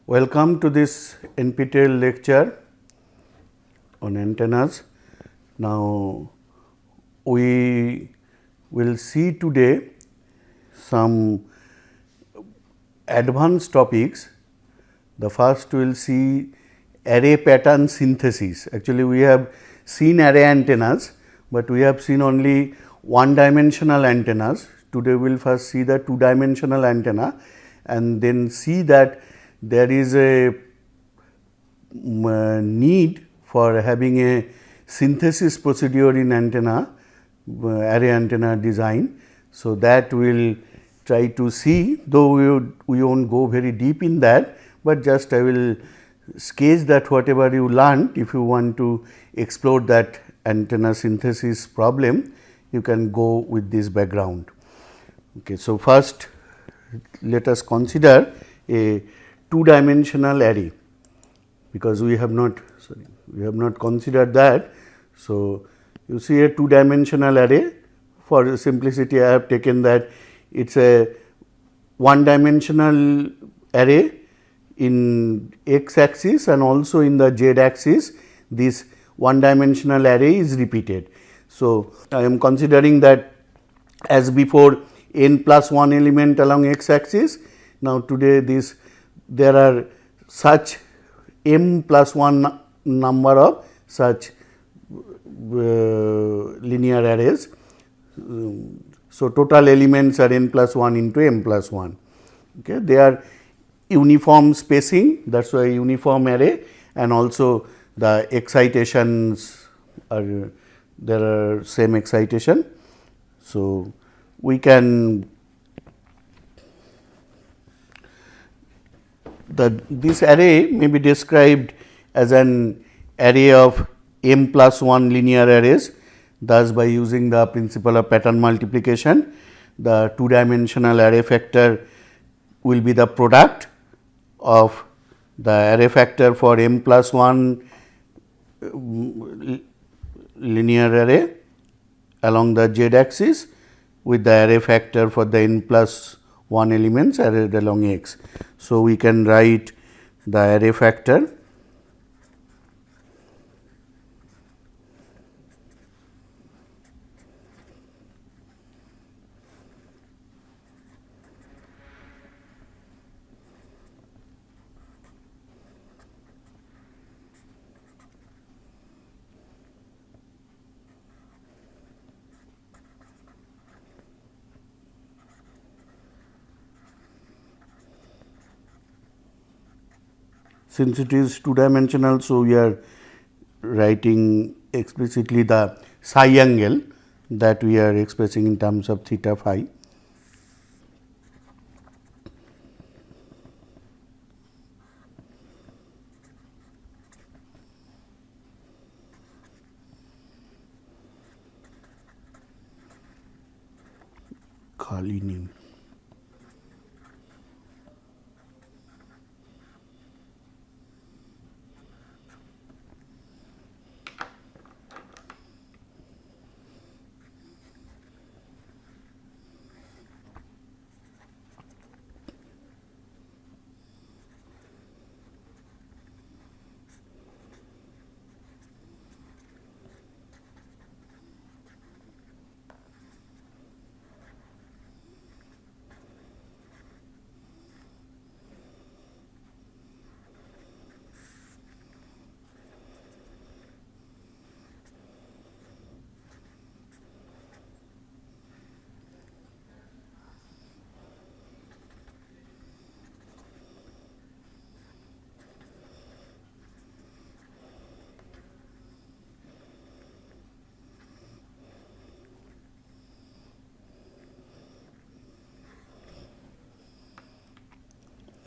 Welcome to this NPTEL lecture on antennas. Now, we will see today some advanced topics. The first we will see array pattern synthesis. Actually, we have seen array antennas, but we have seen only one dimensional antennas. Today, we will first see the two dimensional antenna and then see that there is a need for having a synthesis procedure in antenna, array antenna design. So, that we will try to see, though we will not go very deep in that, but just I will sketch that whatever you learned. If you want to explore that antenna synthesis problem, you can go with this background. Okay, so, first let us consider a two dimensional array, because we have not considered that. So, you see a two dimensional array. For simplicity, I have taken that it is a one dimensional array in x axis and also in the z axis. This one dimensional array is repeated. So, I am considering that as before n plus 1 element along x axis. Now, today there are such m plus 1 number of such linear arrays. So, total elements are n plus 1 into m plus 1. Okay. They are uniform spacing, that is why uniform array, and also the excitations are there are same excitation. So, we can this array may be described as an array of m plus 1 linear arrays. Thus, by using the principle of pattern multiplication, the two dimensional array factor will be the product of the array factor for m plus 1 linear array along the z axis with the array factor for the n plus 1 elements arrayed along x. So, we can write the array factor since it is two dimensional. So, we are writing explicitly the psi angle that we are expressing in terms of theta phi. Khali name.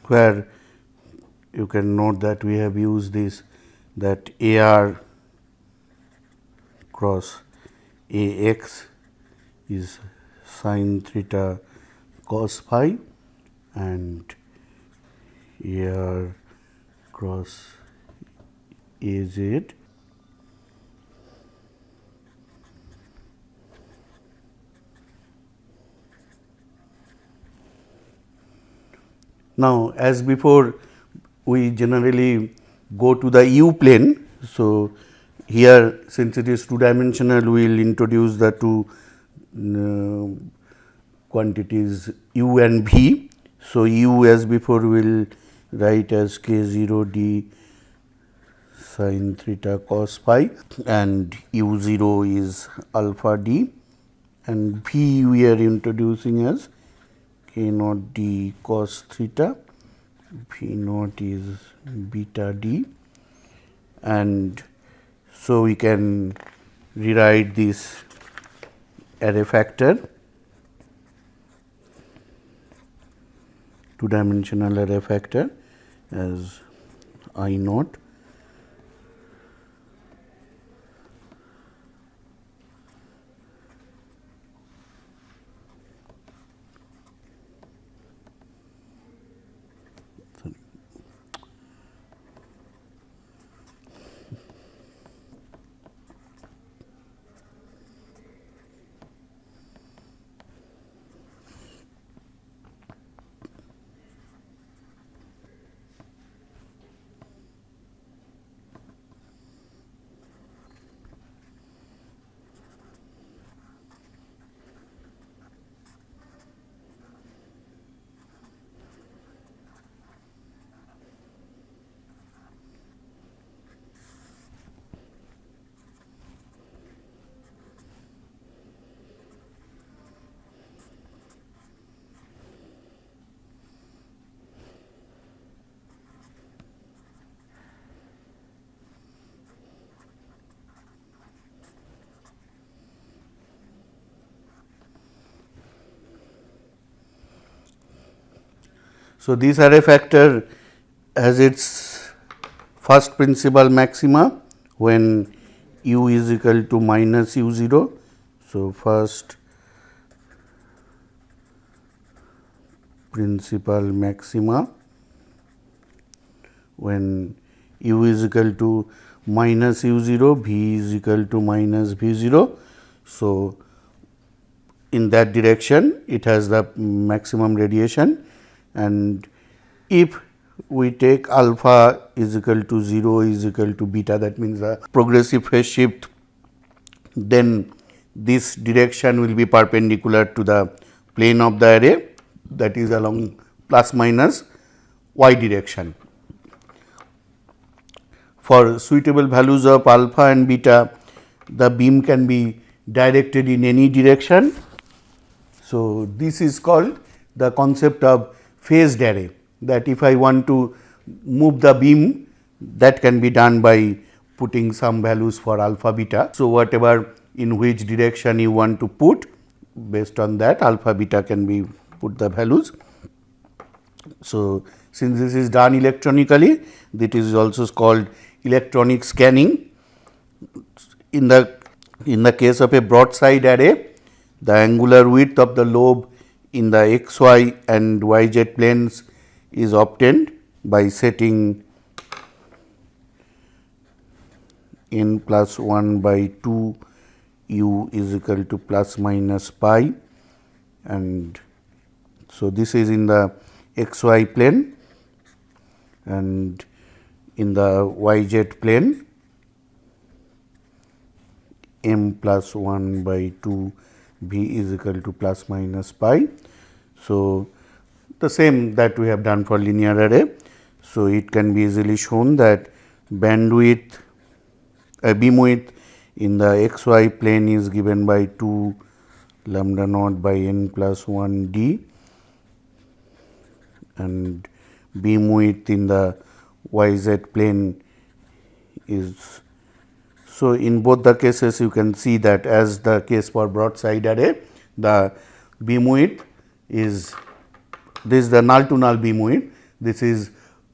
Where you can note that we have used this, that AR cross AX is sin theta cos phi and AR cross AZ Now, as before, we generally go to the U plane. So, here since it is two dimensional, we will introduce the two quantities u and v. So, u as before we will write as k 0 d sin theta cos phi, and u 0 is alpha d, and v we are introducing as k naught d cos theta, v naught is beta d, and so we can rewrite this array factor, two dimensional array factor, as I naught So, this array factor has its first principal maxima when u is equal to minus u 0. So, first principal maxima when u is equal to minus u 0, v is equal to minus v 0. So, in that direction it has the maximum radiation, and if we take alpha is equal to 0 is equal to beta, that means the progressive phase shift, then this direction will be perpendicular to the plane of the array, that is along plus minus y direction. For suitable values of alpha and beta, the beam can be directed in any direction. So, this is called the concept of phased array, that if I want to move the beam, that can be done by putting some values for alpha beta. So, whatever in which direction you want to put, based on that alpha beta can be put the values. So, since this is done electronically, that is also called electronic scanning. In the case of a broadside array, the angular width of the lobe in the x, y and y z planes is obtained by setting n plus 1 by 2 u is equal to plus minus pi, and so this is in the x y plane, and in the y z plane m plus 1 by 2 v is equal to plus minus pi. So, the same that we have done for linear array. So, it can be easily shown that bandwidth beam width in the x y plane is given by 2 lambda naught by n plus 1 d, and beam width in the y z plane is. So, in both the cases you can see that as the case for broadside array, the beam width is this, the null to null beam width, this is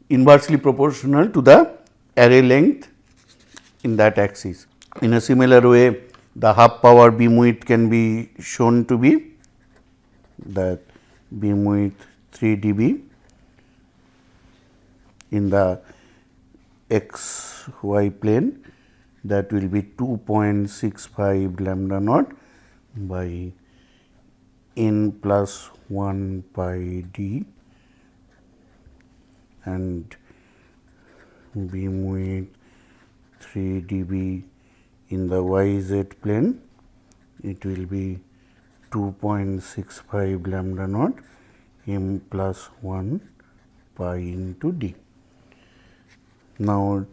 inversely proportional to the array length in that axis. In a similar way, the half power beam width can be shown to be that beam width 3 dB in the x y plane, that will be 2.65 lambda naught by n plus 1 pi d, and beam width 3 dB in the YZ plane, it will be 2.65 lambda naught m plus 1 pi into d. Now,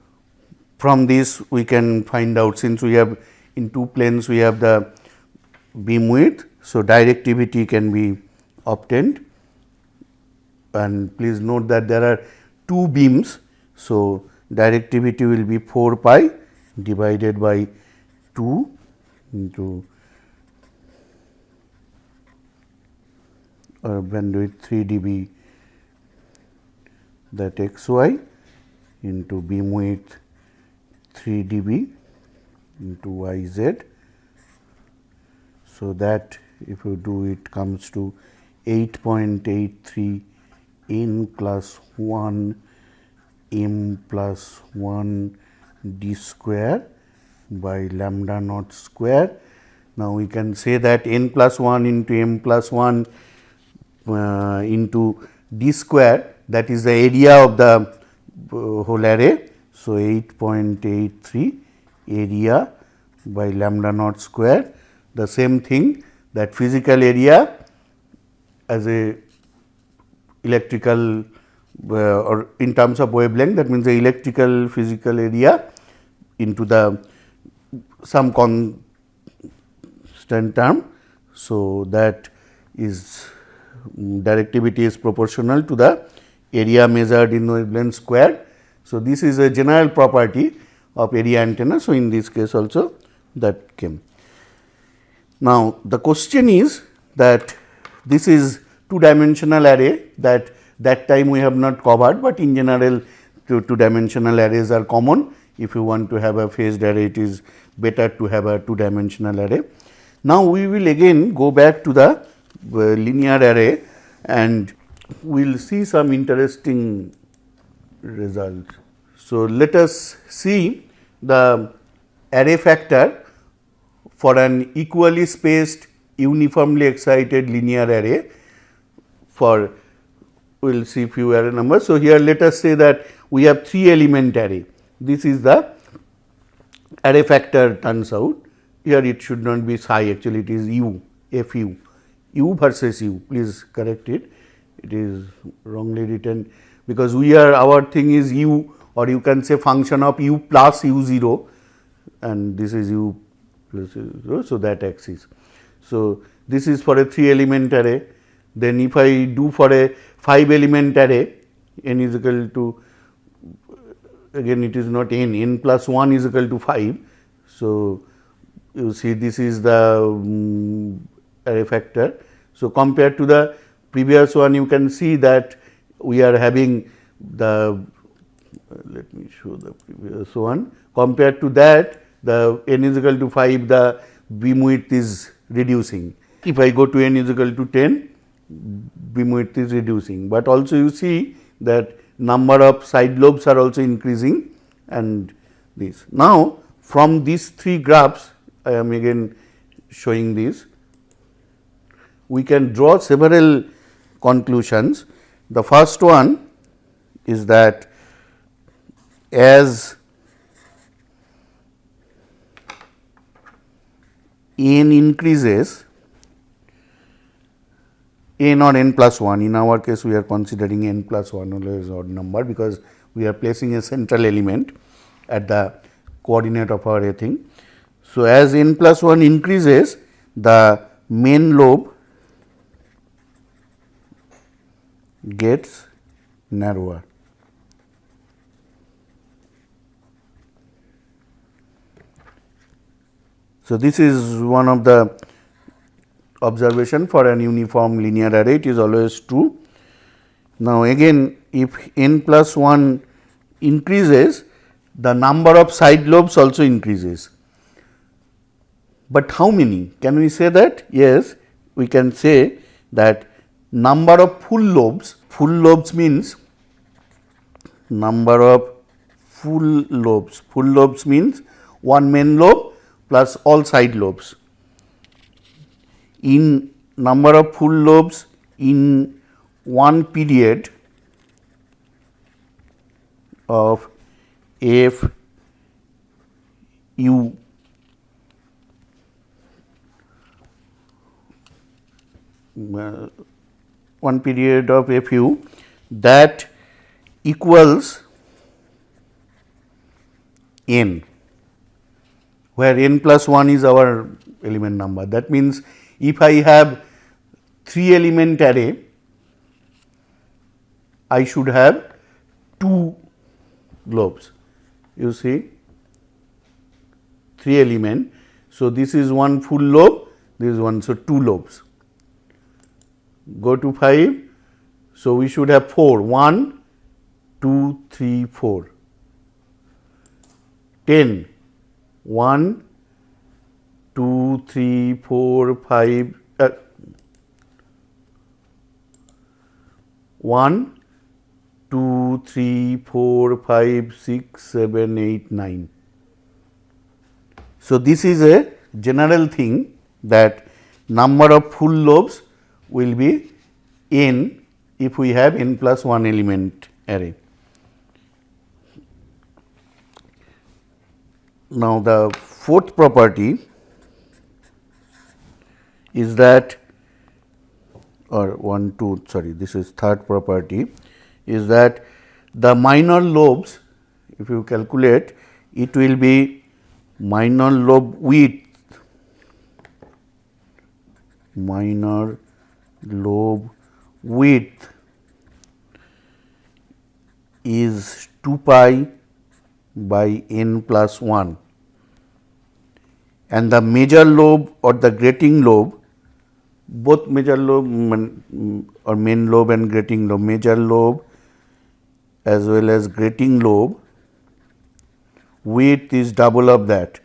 from this we can find out, since we have in two planes we have the beam width. So, directivity can be obtained, and please note that there are two beams. So, directivity will be 4 pi divided by 2 into bandwidth 3 dB, that x y into beam width 3 dB into y z. So, that if you do it comes to 8.83 n plus 1 m plus 1 d square by lambda naught square. Now, we can say that n plus 1 into m plus 1 into d square, that is the area of the whole array. So, 8.83 area by lambda naught square. The same thing, that physical area as a electrical or in terms of wavelength, that means the electrical physical area into the some constant term. So, that is directivity is proportional to the area measured in wavelength square. So, this is a general property of area antenna. So, in this case also that came. Now, the question is that this is two dimensional array, that time we have not covered, but in general two dimensional arrays are common. If you want to have a phased array, it is better to have a two dimensional array. Now, we will again go back to the linear array and we will see some interesting results. So, let us see the array factor for an equally spaced uniformly excited linear array for, we will see few array numbers. So, here let us say that we have 3 element array. This is the array factor turns out. Here it should not be psi, actually it is u, f u, u versus u, please correct it. It is wrongly written, because we are, our thing is u, or you can say function of u plus u 0, and this is u plus u 0. So, that axis. So, this is for a 3 element array. Then if I do for a 5 element array, n is equal to, again it is not n, n plus 1 is equal to 5. So, you see this is the array factor. So, compared to the previous one, you can see that we are having the, let me show the previous one, compared to that the n is equal to 5, the beam width is reducing. If I go to n is equal to 10, beam width is reducing, but also you see that number of side lobes are also increasing, and this. Now, from these 3 graphs, I am again showing this, we can draw several conclusions. The first one is that as n increases, n or n plus 1, in our case we are considering n plus 1 always odd number, because we are placing a central element at the coordinate of our array thing. So, as n plus 1 increases, the main lobe gets narrower. So, this is one of the observation for an uniform linear array, it is always true. Now, again if n plus 1 increases, the number of side lobes also increases. But how many? Can we say that? Yes, we can say that number of full lobes means number of full lobes means one main lobe plus all side lobes. In number of full lobes in one period of F U one period of F U that equals n, where n plus 1 is our element number. That means, if I have 3 element array, I should have 2 lobes. You see, 3 element. So, this is one full lobe, this is one, so 2 lobes. Go to 5. So, we should have 4, 1, 2, 3, 4. 10, 1, 2, 3, 4, 5, 1, 2, 3, 4, 5, 6, 7, 8, 9. So, this is a general thing that number of full lobes will be n if we have n plus 1 element array. Now, the fourth property is that, or this is third property, is that the minor lobes, if you calculate, it will be minor lobe width, is 2 pi by n plus 1, and the major lobe or the grating lobe, both major lobe or main lobe and grating lobe, major lobe as well as grating lobe, width is double of that,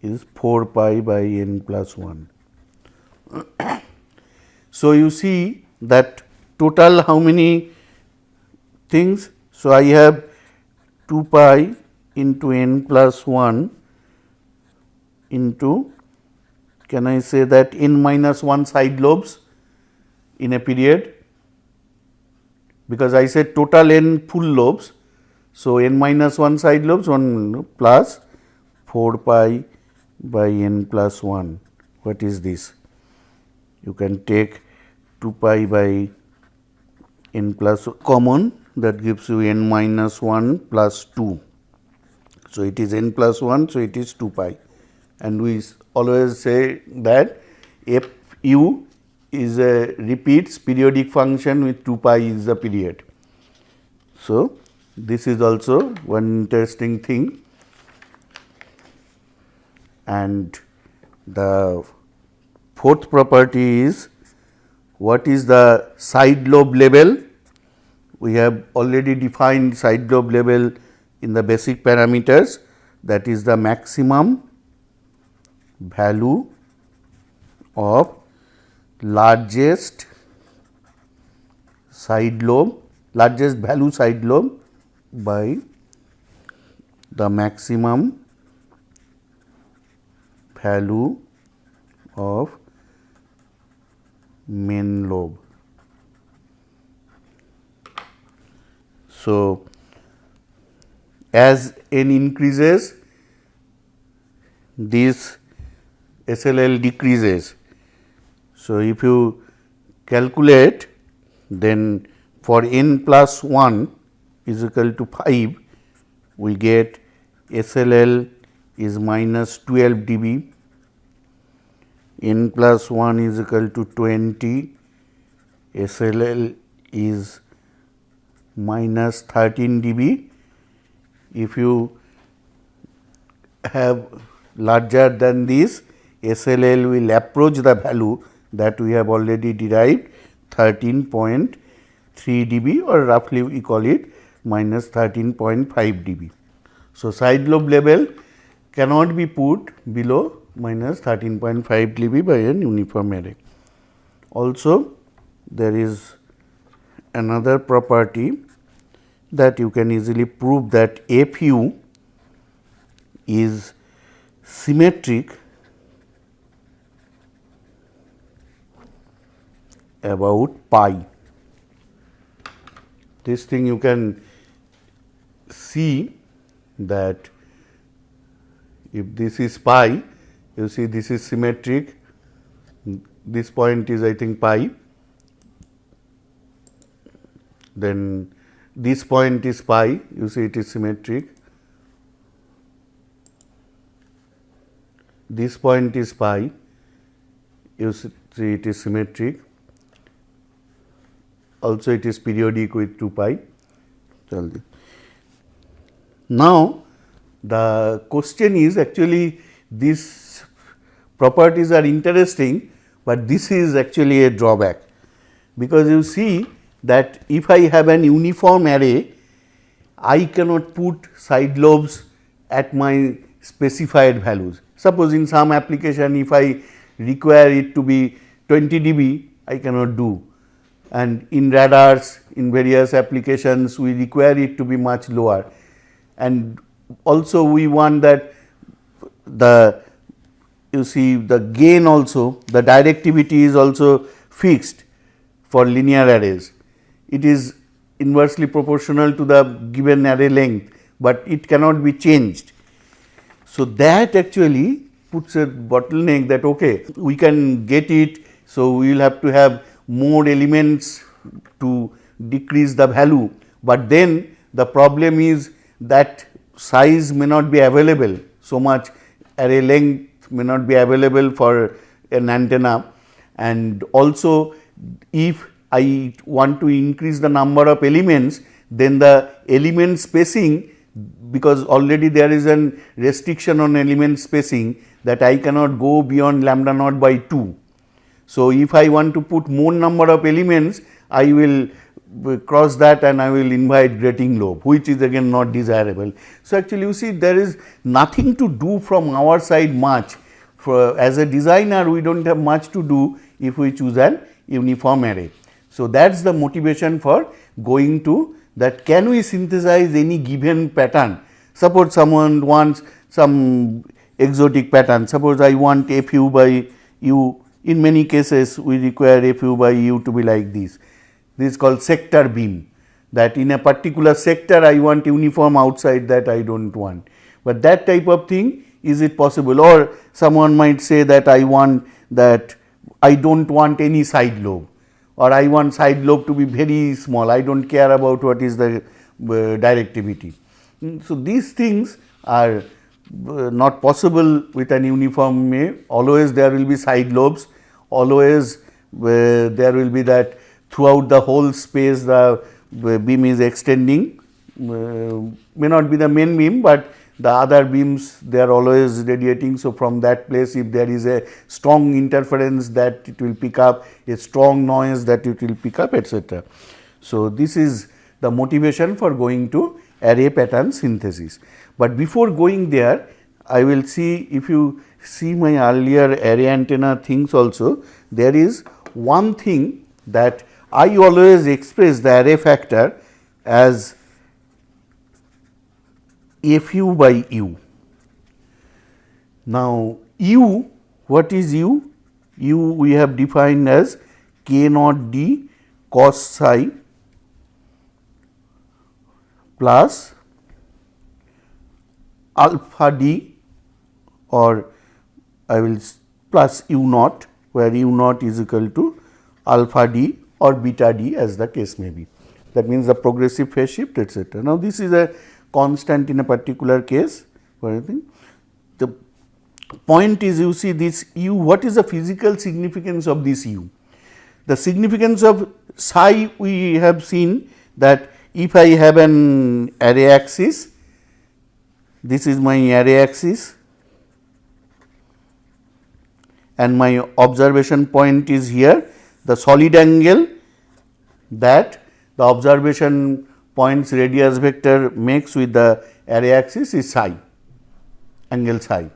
is 4 pi by n plus 1. So, you see that total how many things? So, I have 2 pi into n plus 1 into, can I say that, n minus 1 side lobes in a period, because I said total n full lobes. So, n minus 1 side lobes, 1 plus 4 pi by n plus 1. What is this? You can take 2 pi by n plus common, that gives you n minus 1 plus 2. So, it is n plus 1, so it is 2 pi, and we always say that f u is a repeats periodic function with 2 pi is the period. So, this is also one interesting thing. And the fourth property is, what is the side lobe level? We have already defined side lobe level in the basic parameters, that is the maximum value of largest side lobe, largest value side lobe by the maximum value of main lobe. So, as n increases, this SLL decreases. So, if you calculate, then for n plus 1 is equal to 5, we get SLL is minus 12 dB, n plus 1 is equal to 20, SLL is minus 13 dB. If you have larger than this, SLL will approach the value that we have already derived, 13.3 dB, or roughly we call it minus 13.5 dB. So, side lobe level cannot be put below minus 13.5 dB by an uniform array. Also, there is another property that you can easily prove, that F u is symmetric about pi. this thing you can see that if this is pi, you see this is symmetric, this point is I think pi, then this point is pi, you see it is symmetric, this point is pi, you see it is symmetric, also it is periodic with 2 pi. Now, the question is actually these properties are interesting, but this is actually a drawback, because you see that if I have an uniform array, I cannot put side lobes at my specified values. Suppose in some application if I require it to be 20 dB, I cannot do, and in radars, in various applications we require it to be much lower, and also we want that the gain also, the directivity is also fixed for linear arrays. It is inversely proportional to the given array length, but it cannot be changed. So, that actually puts a bottleneck that okay, we can get it. So, we will have to have more elements to decrease the value, but then the problem is that size may not be available, so much array length may not be available for an antenna, and also if I want to increase the number of elements, then the element spacing, because already there is a restriction on element spacing that I cannot go beyond lambda naught by 2. So, if I want to put more number of elements, I will cross that and I will invite grating lobe, which is again not desirable. So, actually you see there is nothing to do from our side much. As a designer, we do not have much to do if we choose an uniform array. So, that is the motivation for going to that, can we synthesize any given pattern. Suppose someone wants some exotic pattern, suppose I want Fu by U, in many cases we require Fu by U to be like this. This is called sector beam, that in a particular sector I want uniform, outside that I do not want, but that type of thing, is it possible? Or someone might say that I want that I do not want any side lobe, or I want side lobe to be very small, I do not care about what is the directivity. So, these things are not possible with an uniform array. Always there will be side lobes, always there will be that throughout the whole space the beam is extending, may not be the main beam, but the other beams they are always radiating. So, from that place if there is a strong interference that it will pick up, a strong noise that it will pick up, etc. So, this is the motivation for going to array pattern synthesis. But before going there, I will see, if you see my earlier array antenna things also, there is one thing that I always express the array factor as Fu by U. Now, U, what is U? U we have defined as K naught D cos psi plus alpha D, or I will plus U naught, where U naught is equal to alpha D or beta D as the case may be. That means the progressive phase shift, etc. Now, this is a constant in a particular case for anything. The point is, you see this U, what is the physical significance of this U? The significance of psi we have seen that if I have an array axis, this is my array axis and my observation point is here, the solid angle that the observation point's radius vector makes with the array axis is psi, angle psi.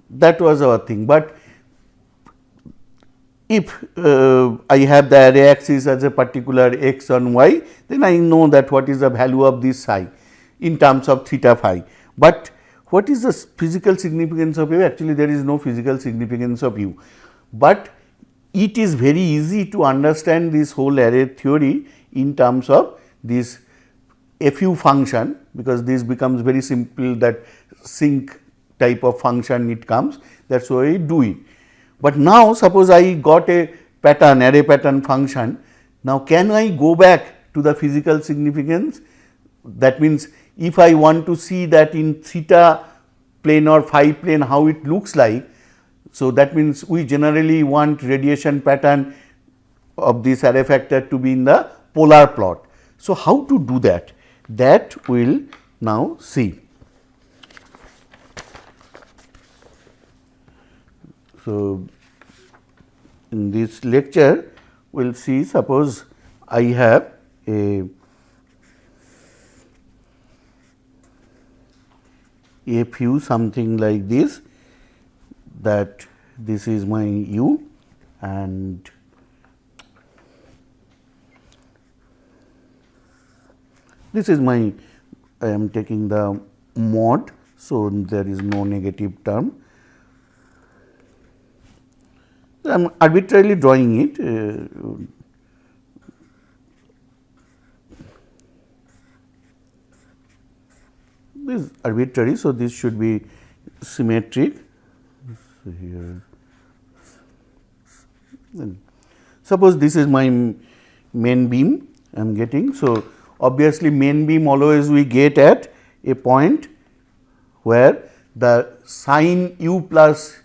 That was our thing, but if I have the array axis as a particular x and y, then I know that what is the value of this psi in terms of theta phi. But what is the physical significance of U? Actually, there is no physical significance of U, but it is very easy to understand this whole array theory in terms of this fu function, because this becomes very simple, that sinc type of function it comes, that is why I do it. But now suppose I got a pattern, array pattern function, now can I go back to the physical significance? That means if I want to see that in theta plane or phi plane how it looks like, so that means we generally want radiation pattern of this array factor to be in the polar plot. So, how to do that? That we will now see. So, in this lecture we will see, suppose I have a fu something like this, that this is my u and this is my, I am taking the mod. So, there is no negative term. I am arbitrarily drawing it. This is arbitrary. So, this should be symmetric. So, here then suppose this is my main beam I am getting. So, obviously, main beam always we get at a point where the sin u plus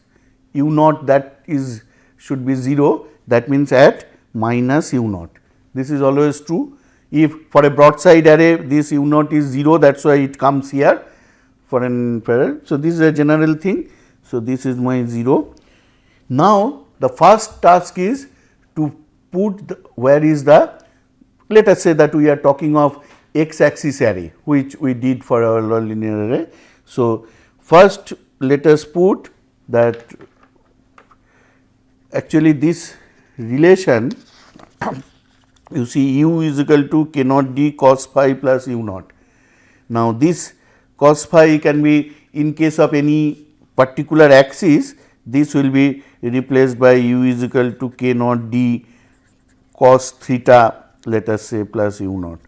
u naught, that is should be 0, that means at minus u naught. This is always true. If for a broadside array this u naught is 0, that is why it comes here for an parallel. So, this is a general thing. So, this is my 0. Now, the first task is to put where is the, let us say that we are talking of x axis array, which we did for our linear array. So, first let us put that actually this relation you see u is equal to k naught d cos phi plus u naught. Now, this cos phi can be, in case of any particular axis, this will be replaced by u is equal to k naught d cos theta, let us say, plus u naught.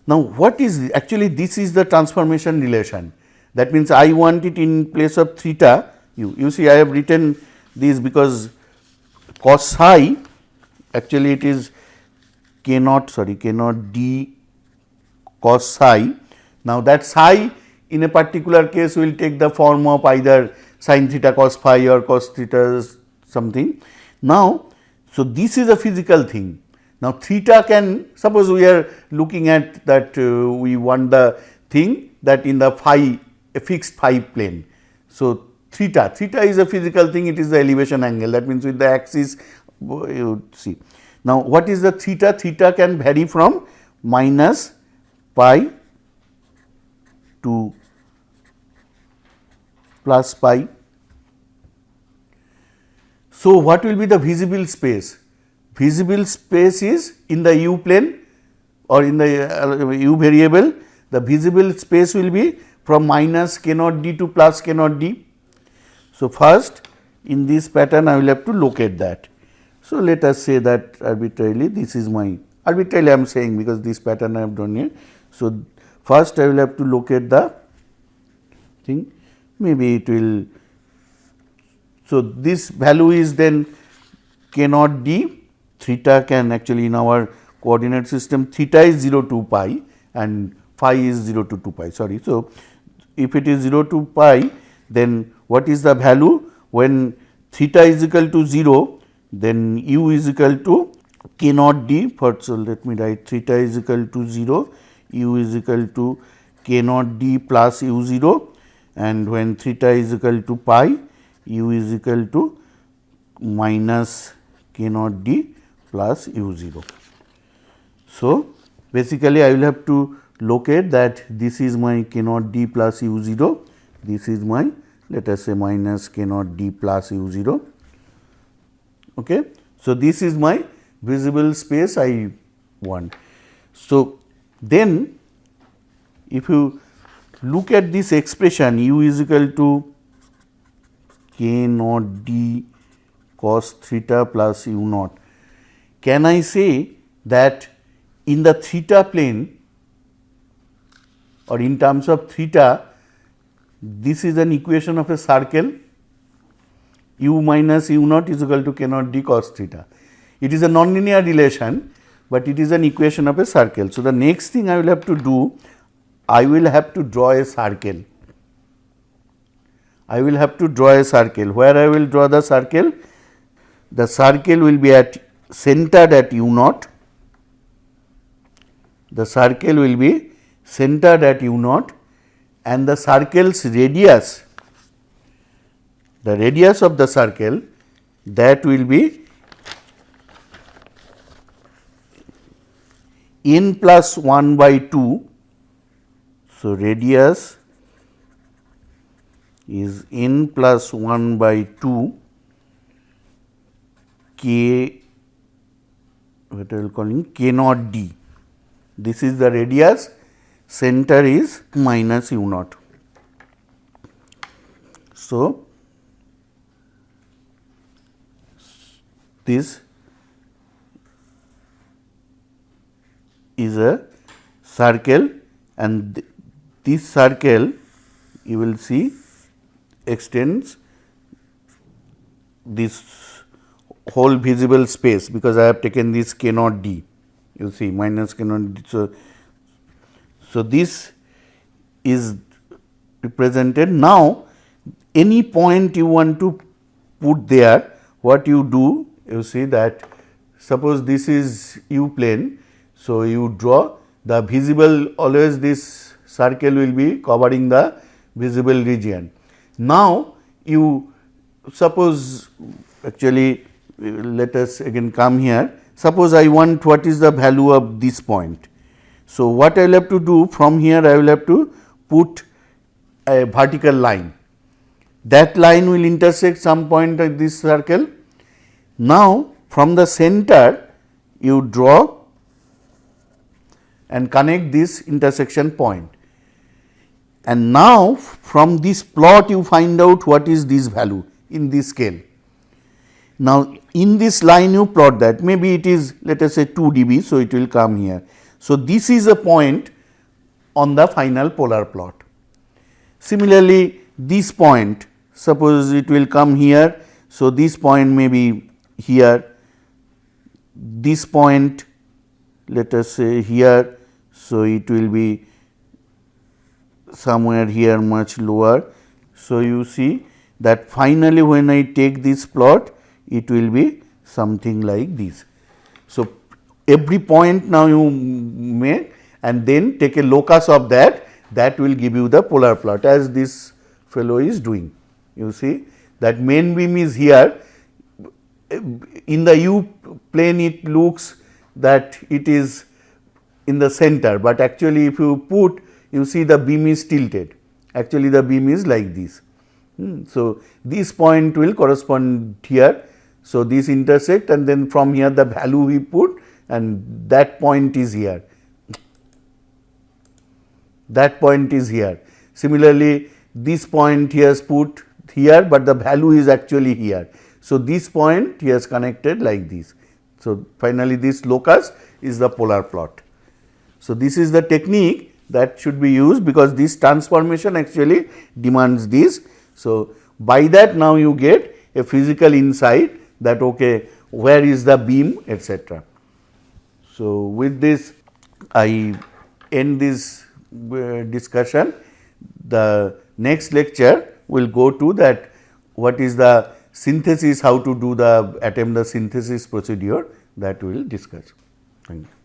Now, what is actually, this is the transformation relation. That means, I want it in place of theta u. You see, I have written this because cos psi, actually it is k naught d cos psi. Now, that psi in a particular case will take the form of either sin theta cos phi or cos theta something. Now, so this is a physical thing. Now, theta can, suppose we are looking at that we want the thing that in the phi, a fixed phi plane. So, theta is a physical thing, it is the elevation angle, that means with the axis you see. Now, what is the theta? Theta can vary from minus pi to plus pi. So, what will be the visible space? Visible space is in the u plane or in the u variable, the visible space will be from minus k naught d to plus k naught d. So, first in this pattern I will have to locate that. So, let us say that arbitrarily this is my, arbitrarily I am saying because this pattern I have done here. So, first I will have to locate the thing, maybe it will, so this value is then k naught d, theta can actually in our coordinate system theta is 0 to pi and phi is 0 to 2 pi, sorry. So, if it is 0 to pi, then what is the value when theta is equal to 0, then u is equal to k naught d. First, so let me write theta is equal to 0, u is equal to k naught d plus u 0, and when theta is equal to pi, u is equal to minus k naught d plus u 0. So, basically I will have to locate that this is my k naught d plus u 0, this is my, let us say, minus k naught d plus u 0. Okay. So, this is my visible space I want. So, then if you look at this expression u is equal to k naught d cos theta plus u naught, can I say that in the theta plane or in terms of theta, this is an equation of a circle, u minus u naught is equal to k naught d cos theta. It is a nonlinear relation, but it is an equation of a circle. So, the next thing I will have to do, I will have to draw a circle. I will have to draw a circle. Where I will draw the circle? The circle will be centered at u naught. The circle will be centered at u naught, and the circle's radius, the radius of the circle, that will be n plus 1 by 2. So, radius is n plus 1 by 2 k, what I will call k naught d. This is the radius, center is minus u naught. So, this is a circle, and this circle you will see extends this whole visible space, because I have taken this k naught d, you see minus k naught d. So, this is represented. Now, any point you want to put there, what you do, you see that suppose this is u plane. So, you draw the visible, always this circle will be covering the visible region. Now, you suppose, actually let us again come here, suppose I want what is the value of this point. So, what I will have to do from here, I will have to put a vertical line, that line will intersect some point at this circle. Now, from the center you draw and connect this intersection point, and now from this plot you find out what is this value in this scale. Now, in this line you plot that, maybe it is, let us say 2 dB. So, it will come here. So, this is a point on the final polar plot. Similarly, this point, suppose it will come here. So, this point may be here, this point let us say here. So, it will be somewhere here much lower. So, you see that finally, when I take this plot, it will be something like this. So, every point now you make and then take a locus of that, that will give you the polar plot, as this fellow is doing. You see that main beam is here, in the u plane it looks that it is in the center, but actually if you put, you see the beam is tilted, actually the beam is like this. So, this point will correspond here. So, this intersect, and then from here the value we put, and that point is here, that point is here. Similarly, this point he has put here, but the value is actually here. So, this point he has connected like this. So, finally, this locus is the polar plot. So, this is the technique that should be used, because this transformation actually demands this. So, by that now you get a physical insight that okay, where is the beam, etc. So, with this I end this discussion. The next lecture will go to that what is the synthesis, how to do the attempt the synthesis procedure, that we will discuss. Thank you.